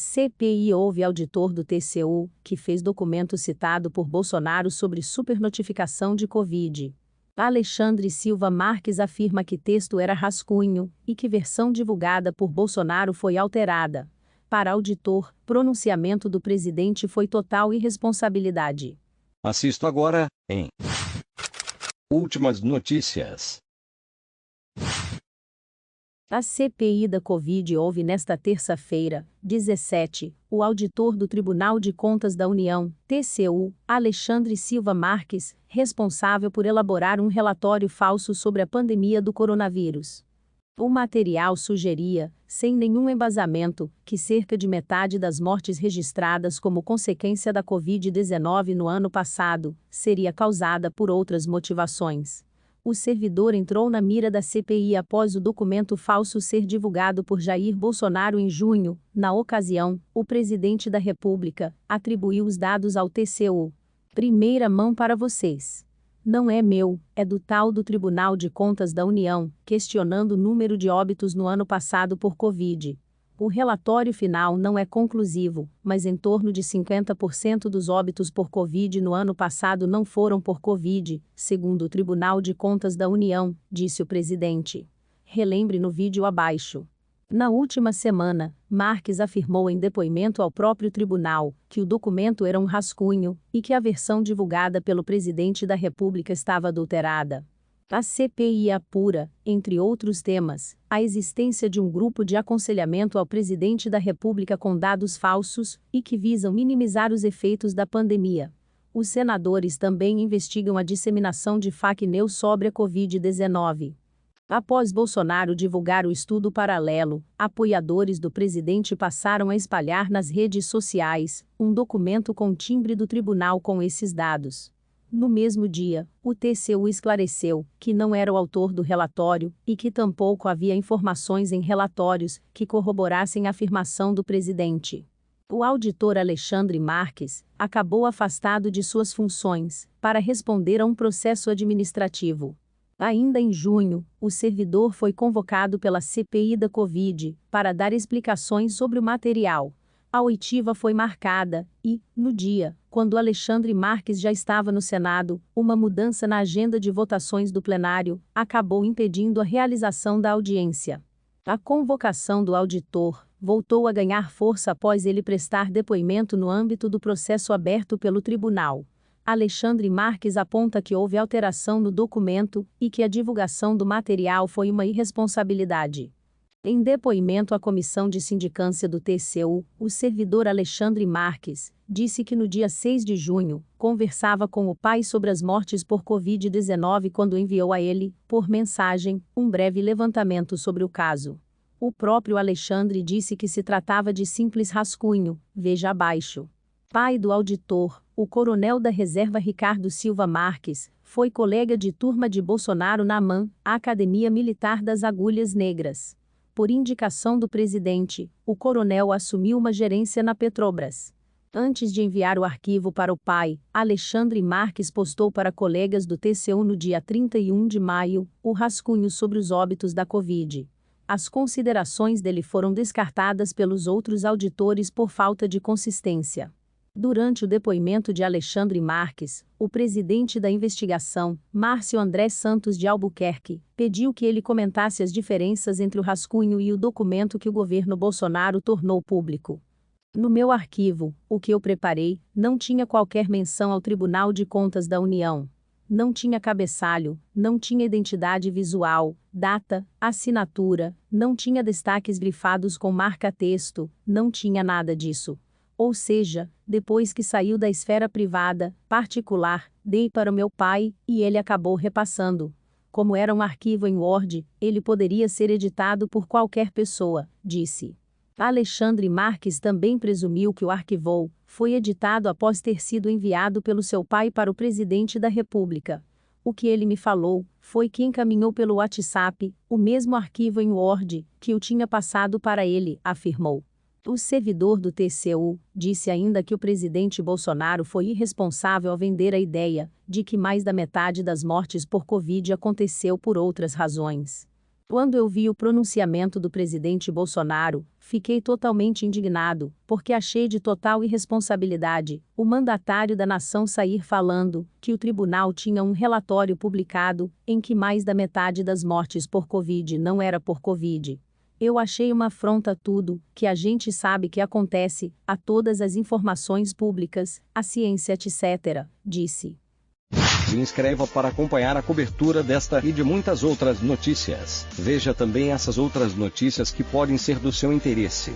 CPI ouve auditor do TCU, que fez documento citado por Bolsonaro sobre supernotificação de Covid. Alexandre Silva Marques afirma que texto era rascunho e que versão divulgada por Bolsonaro foi alterada. Para auditor, pronunciamento do presidente foi total irresponsabilidade. Assisto agora, em Últimas Notícias. A CPI da Covid ouve nesta terça-feira, 17, o auditor do Tribunal de Contas da União, TCU, Alexandre Silva Marques, responsável por elaborar um relatório falso sobre a pandemia do coronavírus. O material sugeria, sem nenhum embasamento, que cerca de metade das mortes registradas como consequência da Covid-19 no ano passado seria causada por outras motivações. O servidor entrou na mira da CPI após o documento falso ser divulgado por Jair Bolsonaro em junho. Na ocasião, o presidente da República atribuiu os dados ao TCU. Primeira mão para vocês. Não é meu, é do tal do Tribunal de Contas da União, questionando o número de óbitos no ano passado por Covid. O relatório final não é conclusivo, mas em torno de 50% dos óbitos por Covid no ano passado não foram por Covid, segundo o Tribunal de Contas da União, disse o presidente. Relembre no vídeo abaixo. Na última semana, Marques afirmou em depoimento ao próprio tribunal que o documento era um rascunho e que a versão divulgada pelo presidente da República estava adulterada. A CPI apura, entre outros temas, a existência de um grupo de aconselhamento ao presidente da República com dados falsos e que visam minimizar os efeitos da pandemia. Os senadores também investigam a disseminação de fake news sobre a Covid-19. Após Bolsonaro divulgar o estudo paralelo, apoiadores do presidente passaram a espalhar nas redes sociais um documento com timbre do tribunal com esses dados. No mesmo dia, o TCU esclareceu que não era o autor do relatório e que tampouco havia informações em relatórios que corroborassem a afirmação do presidente. O auditor Alexandre Marques acabou afastado de suas funções para responder a um processo administrativo. Ainda em junho, o servidor foi convocado pela CPI da Covid para dar explicações sobre o material. A oitiva foi marcada e, no dia, quando Alexandre Marques já estava no Senado, uma mudança na agenda de votações do plenário acabou impedindo a realização da audiência. A convocação do auditor voltou a ganhar força após ele prestar depoimento no âmbito do processo aberto pelo tribunal. Alexandre Marques aponta que houve alteração no documento e que a divulgação do material foi uma irresponsabilidade. Em depoimento à Comissão de Sindicância do TCU, o servidor Alexandre Marques disse que no dia 6 de junho, conversava com o pai sobre as mortes por Covid-19 quando enviou a ele, por mensagem, um breve levantamento sobre o caso. O próprio Alexandre disse que se tratava de simples rascunho, veja abaixo. Pai do auditor, o coronel da reserva Ricardo Silva Marques, foi colega de turma de Bolsonaro na AMAN, a Academia Militar das Agulhas Negras. Por indicação do presidente, o coronel assumiu uma gerência na Petrobras. Antes de enviar o arquivo para o pai, Alexandre Marques postou para colegas do TCU no dia 31 de maio, o rascunho sobre os óbitos da Covid. As considerações dele foram descartadas pelos outros auditores por falta de consistência. Durante o depoimento de Alexandre Marques, o presidente da investigação, Márcio André Santos de Albuquerque, pediu que ele comentasse as diferenças entre o rascunho e o documento que o governo Bolsonaro tornou público. No meu arquivo, o que eu preparei, não tinha qualquer menção ao Tribunal de Contas da União. Não tinha cabeçalho, não tinha identidade visual, data, assinatura, não tinha destaques grifados com marca-texto, não tinha nada disso. Ou seja, depois que saiu da esfera privada, particular, dei para o meu pai, e ele acabou repassando. Como era um arquivo em Word, ele poderia ser editado por qualquer pessoa, disse. Alexandre Marques também presumiu que o arquivou foi editado após ter sido enviado pelo seu pai para o presidente da República. O que ele me falou foi que encaminhou pelo WhatsApp o mesmo arquivo em Word que eu tinha passado para ele, afirmou. O servidor do TCU disse ainda que o presidente Bolsonaro foi irresponsável ao vender a ideia de que mais da metade das mortes por Covid aconteceu por outras razões. Quando eu vi o pronunciamento do presidente Bolsonaro, fiquei totalmente indignado, porque achei de total irresponsabilidade o mandatário da nação sair falando que o tribunal tinha um relatório publicado em que mais da metade das mortes por Covid não era por Covid. Eu achei uma afronta a tudo que a gente sabe que acontece, a todas as informações públicas, a ciência, etc., disse. Se inscreva para acompanhar a cobertura desta e de muitas outras notícias. Veja também essas outras notícias que podem ser do seu interesse.